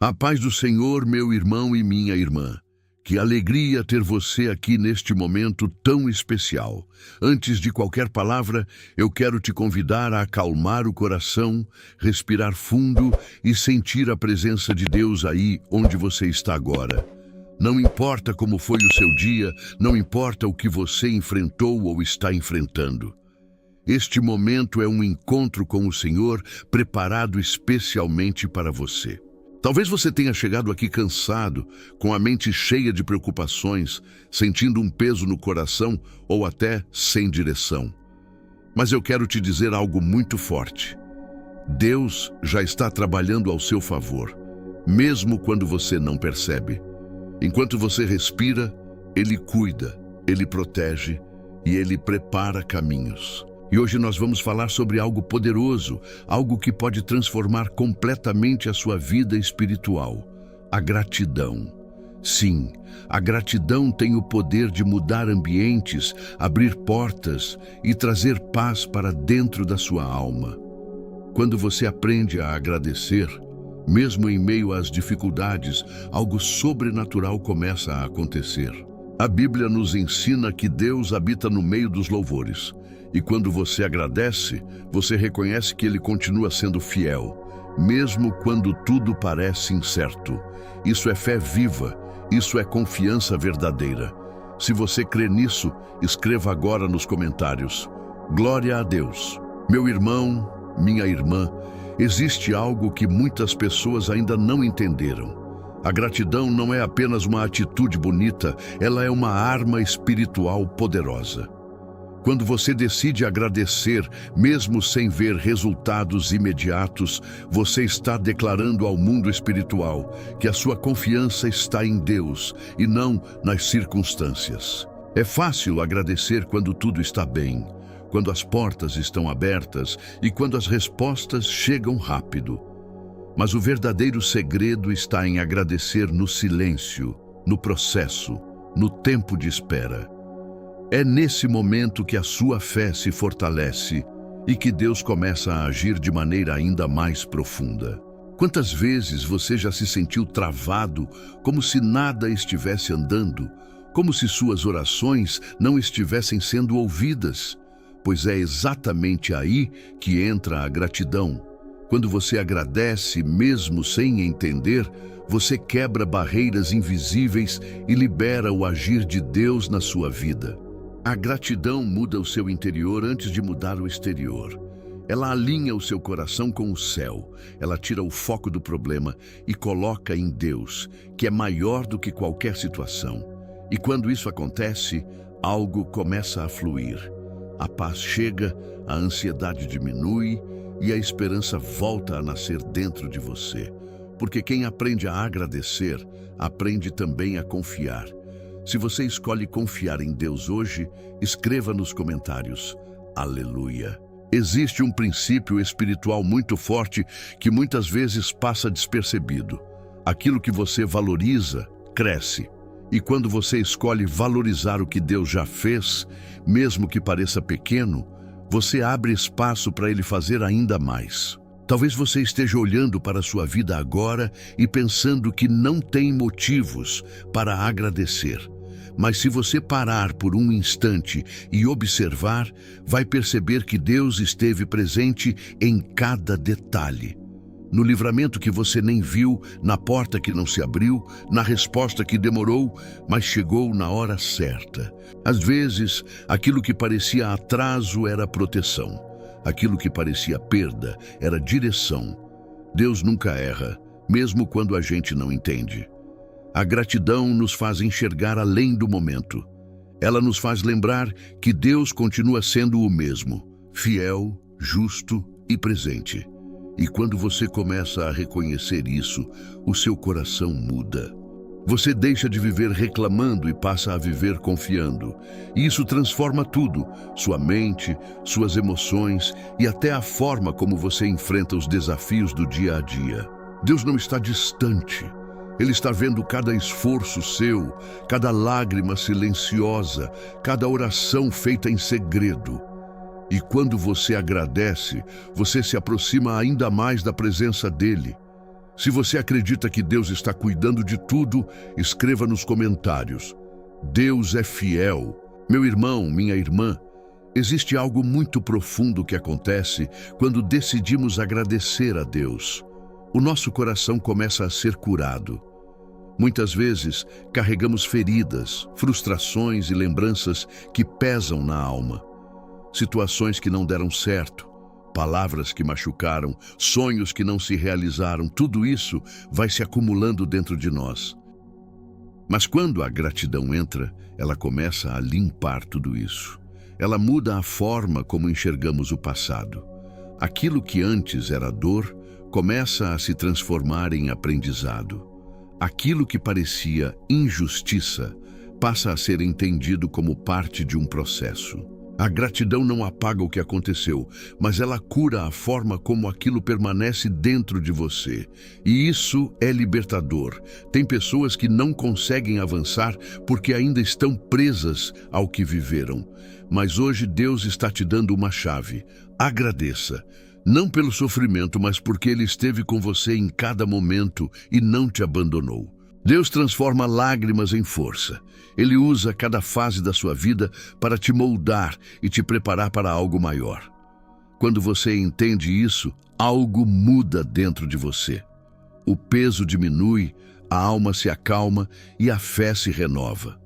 A paz do Senhor, meu irmão e minha irmã. Que alegria ter você aqui neste momento tão especial. Antes de qualquer palavra, eu quero te convidar a acalmar o coração, respirar fundo e sentir a presença de Deus aí onde você está agora. Não importa como foi o seu dia, não importa o que você enfrentou ou está enfrentando. Este momento é um encontro com o Senhor preparado especialmente para você. Talvez você tenha chegado aqui cansado, com a mente cheia de preocupações, sentindo um peso no coração ou até sem direção. Mas eu quero te dizer algo muito forte. Deus já está trabalhando ao seu favor, mesmo quando você não percebe. Enquanto você respira, Ele cuida, Ele protege e Ele prepara caminhos. E hoje nós vamos falar sobre algo poderoso, algo que pode transformar completamente a sua vida espiritual: a gratidão. Sim, a gratidão tem o poder de mudar ambientes, abrir portas e trazer paz para dentro da sua alma. Quando você aprende a agradecer, mesmo em meio às dificuldades, algo sobrenatural começa a acontecer. A Bíblia nos ensina que Deus habita no meio dos louvores. E quando você agradece, você reconhece que Ele continua sendo fiel, mesmo quando tudo parece incerto. Isso é fé viva, isso é confiança verdadeira. Se você crê nisso, escreva agora nos comentários: Glória a Deus. Meu irmão, minha irmã, existe algo que muitas pessoas ainda não entenderam. A gratidão não é apenas uma atitude bonita, ela é uma arma espiritual poderosa. Quando você decide agradecer, mesmo sem ver resultados imediatos, você está declarando ao mundo espiritual que a sua confiança está em Deus e não nas circunstâncias. É fácil agradecer quando tudo está bem, quando as portas estão abertas e quando as respostas chegam rápido. Mas o verdadeiro segredo está em agradecer no silêncio, no processo, no tempo de espera. É nesse momento que a sua fé se fortalece e que Deus começa a agir de maneira ainda mais profunda. Quantas vezes você já se sentiu travado, como se nada estivesse andando, como se suas orações não estivessem sendo ouvidas? Pois é exatamente aí que entra a gratidão. Quando você agradece, mesmo sem entender, você quebra barreiras invisíveis e libera o agir de Deus na sua vida. A gratidão muda o seu interior antes de mudar o exterior. Ela alinha o seu coração com o céu. Ela tira o foco do problema e coloca em Deus, que é maior do que qualquer situação. E quando isso acontece, algo começa a fluir. A paz chega, a ansiedade diminui e a esperança volta a nascer dentro de você. Porque quem aprende a agradecer, aprende também a confiar. Se você escolhe confiar em Deus hoje, escreva nos comentários: Aleluia. Existe um princípio espiritual muito forte que muitas vezes passa despercebido. Aquilo que você valoriza, cresce. E quando você escolhe valorizar o que Deus já fez, mesmo que pareça pequeno, você abre espaço para Ele fazer ainda mais. Talvez você esteja olhando para a sua vida agora e pensando que não tem motivos para agradecer. Mas se você parar por um instante e observar, vai perceber que Deus esteve presente em cada detalhe. No livramento que você nem viu, na porta que não se abriu, na resposta que demorou, mas chegou na hora certa. Às vezes, aquilo que parecia atraso era proteção. Aquilo que parecia perda era direção. Deus nunca erra, mesmo quando a gente não entende. A gratidão nos faz enxergar além do momento. Ela nos faz lembrar que Deus continua sendo o mesmo, fiel, justo e presente. E quando você começa a reconhecer isso, o seu coração muda. Você deixa de viver reclamando e passa a viver confiando. E isso transforma tudo, sua mente, suas emoções e até a forma como você enfrenta os desafios do dia a dia. Deus não está distante. Ele está vendo cada esforço seu, cada lágrima silenciosa, cada oração feita em segredo. E quando você agradece, você se aproxima ainda mais da presença dele. Se você acredita que Deus está cuidando de tudo, escreva nos comentários. Deus é fiel. Meu irmão, minha irmã, existe algo muito profundo que acontece quando decidimos agradecer a Deus. O nosso coração começa a ser curado. Muitas vezes, carregamos feridas, frustrações e lembranças que pesam na alma. Situações que não deram certo, palavras que machucaram, sonhos que não se realizaram, tudo isso vai se acumulando dentro de nós. Mas quando a gratidão entra, ela começa a limpar tudo isso. Ela muda a forma como enxergamos o passado. Aquilo que antes era dor, começa a se transformar em aprendizado. Aquilo que parecia injustiça passa a ser entendido como parte de um processo. A gratidão não apaga o que aconteceu, mas ela cura a forma como aquilo permanece dentro de você. E isso é libertador. Tem pessoas que não conseguem avançar porque ainda estão presas ao que viveram. Mas hoje Deus está te dando uma chave. Agradeça. Não pelo sofrimento, mas porque Ele esteve com você em cada momento e não te abandonou. Deus transforma lágrimas em força. Ele usa cada fase da sua vida para te moldar e te preparar para algo maior. Quando você entende isso, algo muda dentro de você. O peso diminui, a alma se acalma e a fé se renova.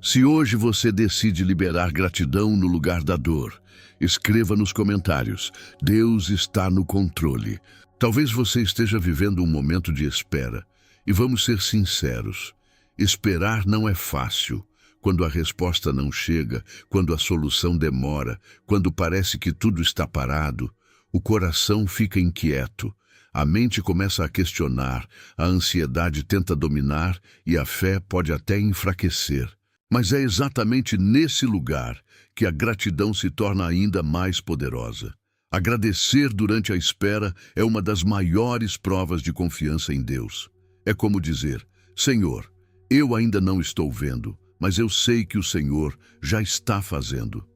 Se hoje você decide liberar gratidão no lugar da dor, escreva nos comentários: Deus está no controle. Talvez você esteja vivendo um momento de espera. E vamos ser sinceros, esperar não é fácil. Quando a resposta não chega, quando a solução demora, quando parece que tudo está parado, o coração fica inquieto, a mente começa a questionar, a ansiedade tenta dominar e a fé pode até enfraquecer. Mas é exatamente nesse lugar que a gratidão se torna ainda mais poderosa. Agradecer durante a espera é uma das maiores provas de confiança em Deus. É como dizer: Senhor, eu ainda não estou vendo, mas eu sei que o Senhor já está fazendo.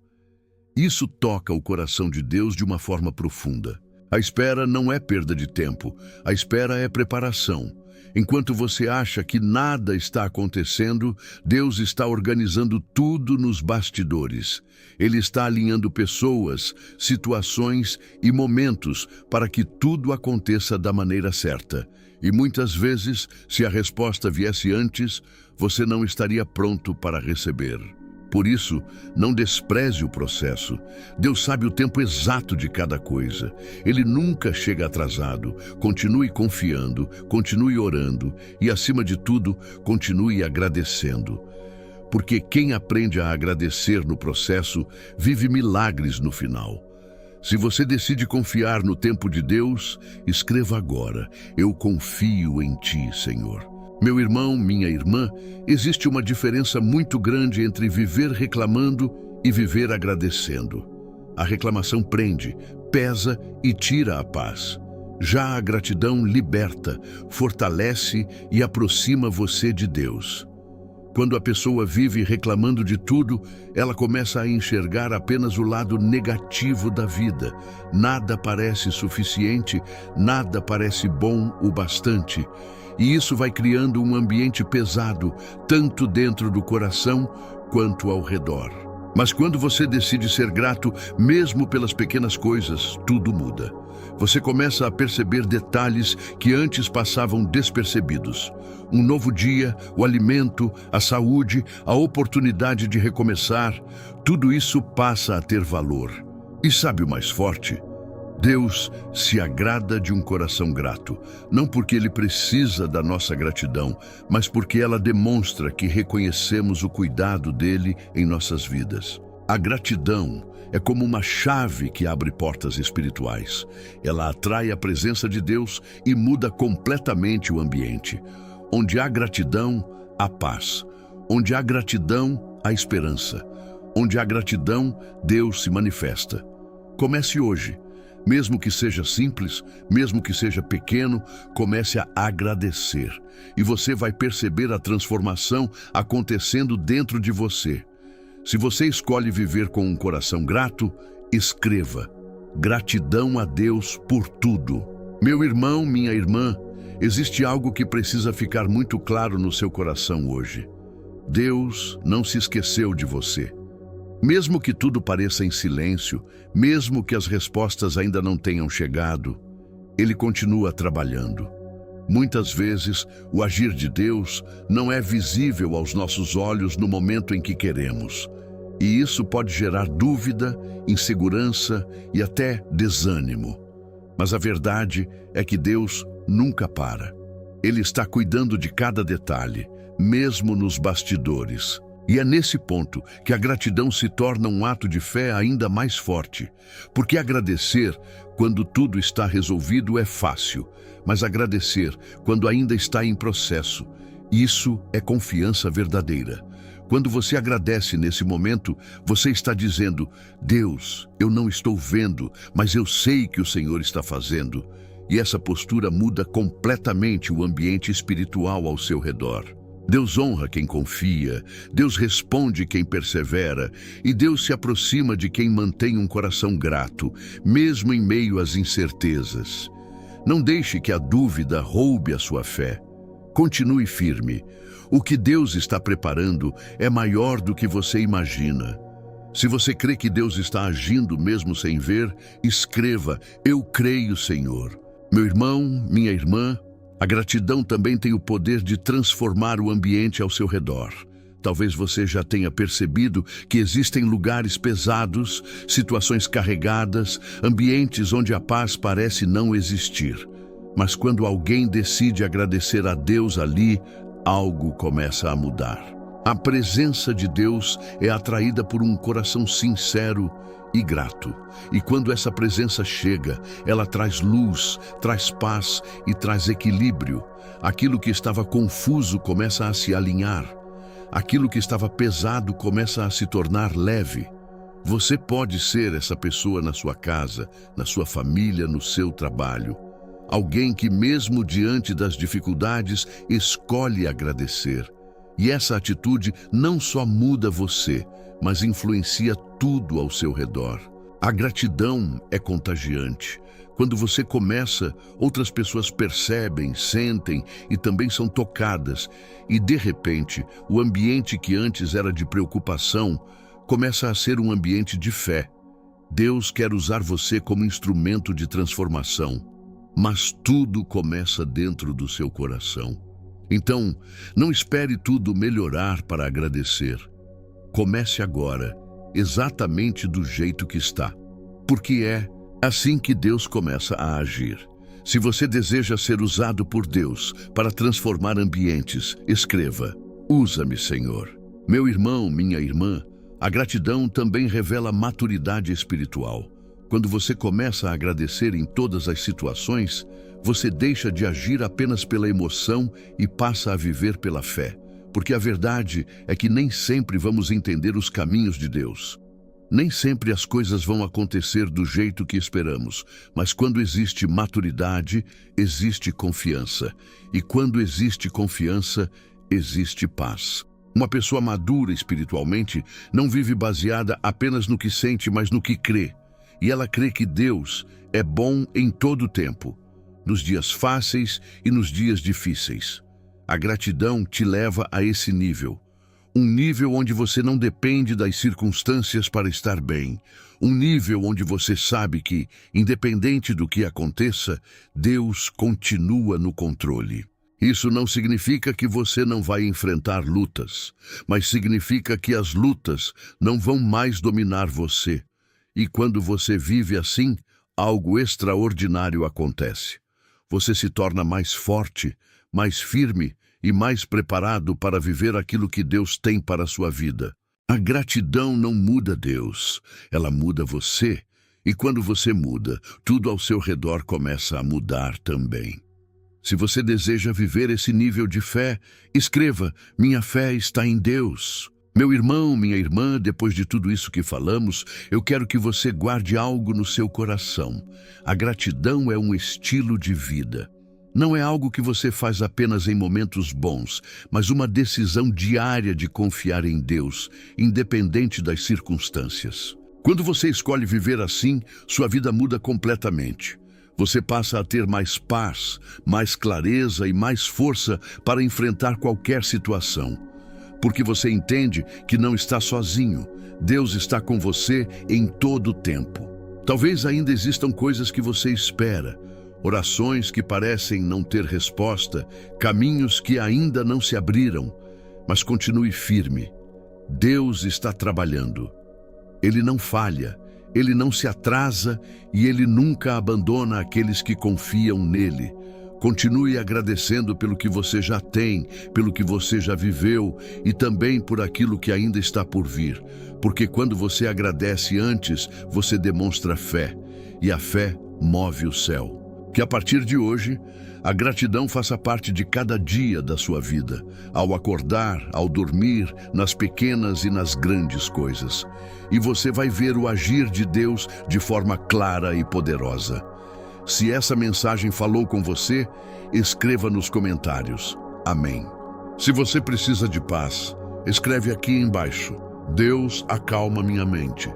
Isso toca o coração de Deus de uma forma profunda. A espera não é perda de tempo, a espera é preparação. Enquanto você acha que nada está acontecendo, Deus está organizando tudo nos bastidores. Ele está alinhando pessoas, situações e momentos para que tudo aconteça da maneira certa. E muitas vezes, se a resposta viesse antes, você não estaria pronto para receber. Por isso, não despreze o processo. Deus sabe o tempo exato de cada coisa. Ele nunca chega atrasado. Continue confiando, continue orando e, acima de tudo, continue agradecendo. Porque quem aprende a agradecer no processo, vive milagres no final. Se você decide confiar no tempo de Deus, escreva agora: eu confio em Ti, Senhor. Meu irmão, minha irmã, existe uma diferença muito grande entre viver reclamando e viver agradecendo. A reclamação prende, pesa e tira a paz. Já a gratidão liberta, fortalece e aproxima você de Deus. Quando a pessoa vive reclamando de tudo, ela começa a enxergar apenas o lado negativo da vida. Nada parece suficiente, nada parece bom o bastante. E isso vai criando um ambiente pesado, tanto dentro do coração quanto ao redor. Mas quando você decide ser grato, mesmo pelas pequenas coisas, tudo muda. Você começa a perceber detalhes que antes passavam despercebidos. Um novo dia, o alimento, a saúde, a oportunidade de recomeçar, tudo isso passa a ter valor. E sabe o mais forte? Deus se agrada de um coração grato, não porque Ele precisa da nossa gratidão, mas porque ela demonstra que reconhecemos o cuidado dEle em nossas vidas. A gratidão é como uma chave que abre portas espirituais. Ela atrai a presença de Deus e muda completamente o ambiente. Onde há gratidão, há paz. Onde há gratidão, há esperança. Onde há gratidão, Deus se manifesta. Comece hoje. Mesmo que seja simples, mesmo que seja pequeno, comece a agradecer. E você vai perceber a transformação acontecendo dentro de você. Se você escolhe viver com um coração grato, escreva: gratidão a Deus por tudo. Meu irmão, minha irmã, existe algo que precisa ficar muito claro no seu coração hoje. Deus não se esqueceu de você. Mesmo que tudo pareça em silêncio, mesmo que as respostas ainda não tenham chegado, Ele continua trabalhando. Muitas vezes, o agir de Deus não é visível aos nossos olhos no momento em que queremos. E isso pode gerar dúvida, insegurança e até desânimo. Mas a verdade é que Deus nunca para. Ele está cuidando de cada detalhe, mesmo nos bastidores. E é nesse ponto que a gratidão se torna um ato de fé ainda mais forte. Porque agradecer quando tudo está resolvido é fácil, mas agradecer quando ainda está em processo, isso é confiança verdadeira. Quando você agradece nesse momento, você está dizendo: Deus, eu não estou vendo, mas eu sei que o Senhor está fazendo. E essa postura muda completamente o ambiente espiritual ao seu redor. Deus honra quem confia, Deus responde quem persevera, e Deus se aproxima de quem mantém um coração grato, mesmo em meio às incertezas. Não deixe que a dúvida roube a sua fé. Continue firme. O que Deus está preparando é maior do que você imagina. Se você crê que Deus está agindo mesmo sem ver, escreva: Eu creio, Senhor. Meu irmão, minha irmã, a gratidão também tem o poder de transformar o ambiente ao seu redor. Talvez você já tenha percebido que existem lugares pesados, situações carregadas, ambientes onde a paz parece não existir. Mas quando alguém decide agradecer a Deus ali, algo começa a mudar. A presença de Deus é atraída por um coração sincero e grato. E quando essa presença chega, ela traz luz, traz paz e traz equilíbrio. Aquilo que estava confuso começa a se alinhar. Aquilo que estava pesado começa a se tornar leve. Você pode ser essa pessoa na sua casa, na sua família, no seu trabalho. Alguém que mesmo diante das dificuldades escolhe agradecer. E essa atitude não só muda você, mas influencia tudo ao seu redor. A gratidão é contagiante. Quando você começa, outras pessoas percebem, sentem e também são tocadas. E de repente, o ambiente que antes era de preocupação começa a ser um ambiente de fé. Deus quer usar você como instrumento de transformação, mas tudo começa dentro do seu coração. Então, não espere tudo melhorar para agradecer. Comece agora, exatamente do jeito que está, porque é assim que Deus começa a agir. Se você deseja ser usado por Deus para transformar ambientes, escreva: Usa-me, Senhor. Meu irmão, minha irmã, a gratidão também revela maturidade espiritual. Quando você começa a agradecer em todas as situações, você deixa de agir apenas pela emoção e passa a viver pela fé. Porque a verdade é que nem sempre vamos entender os caminhos de Deus. Nem sempre as coisas vão acontecer do jeito que esperamos, mas quando existe maturidade, existe confiança. E quando existe confiança, existe paz. Uma pessoa madura espiritualmente não vive baseada apenas no que sente, mas no que crê. E ela crê que Deus é bom em todo o tempo, nos dias fáceis e nos dias difíceis. A gratidão te leva a esse nível. Um nível onde você não depende das circunstâncias para estar bem. Um nível onde você sabe que, independente do que aconteça, Deus continua no controle. Isso não significa que você não vai enfrentar lutas, mas significa que as lutas não vão mais dominar você. E quando você vive assim, algo extraordinário acontece. Você se torna mais forte, mais firme e mais preparado para viver aquilo que Deus tem para a sua vida. A gratidão não muda Deus, ela muda você. E quando você muda, tudo ao seu redor começa a mudar também. Se você deseja viver esse nível de fé, escreva: Minha fé está em Deus. Meu irmão, minha irmã, depois de tudo isso que falamos, eu quero que você guarde algo no seu coração. A gratidão é um estilo de vida. Não é algo que você faz apenas em momentos bons, mas uma decisão diária de confiar em Deus, independente das circunstâncias. Quando você escolhe viver assim, sua vida muda completamente. Você passa a ter mais paz, mais clareza e mais força para enfrentar qualquer situação. Porque você entende que não está sozinho. Deus está com você em todo o tempo. Talvez ainda existam coisas que você espera, orações que parecem não ter resposta, caminhos que ainda não se abriram, mas continue firme. Deus está trabalhando. Ele não falha, Ele não se atrasa e Ele nunca abandona aqueles que confiam nele. Continue agradecendo pelo que você já tem, pelo que você já viveu e também por aquilo que ainda está por vir. Porque quando você agradece antes, você demonstra fé, e a fé move o céu. Que a partir de hoje, a gratidão faça parte de cada dia da sua vida, ao acordar, ao dormir, nas pequenas e nas grandes coisas. E você vai ver o agir de Deus de forma clara e poderosa. Se essa mensagem falou com você, escreva nos comentários. Amém. Se você precisa de paz, escreve aqui embaixo: Deus acalma minha mente.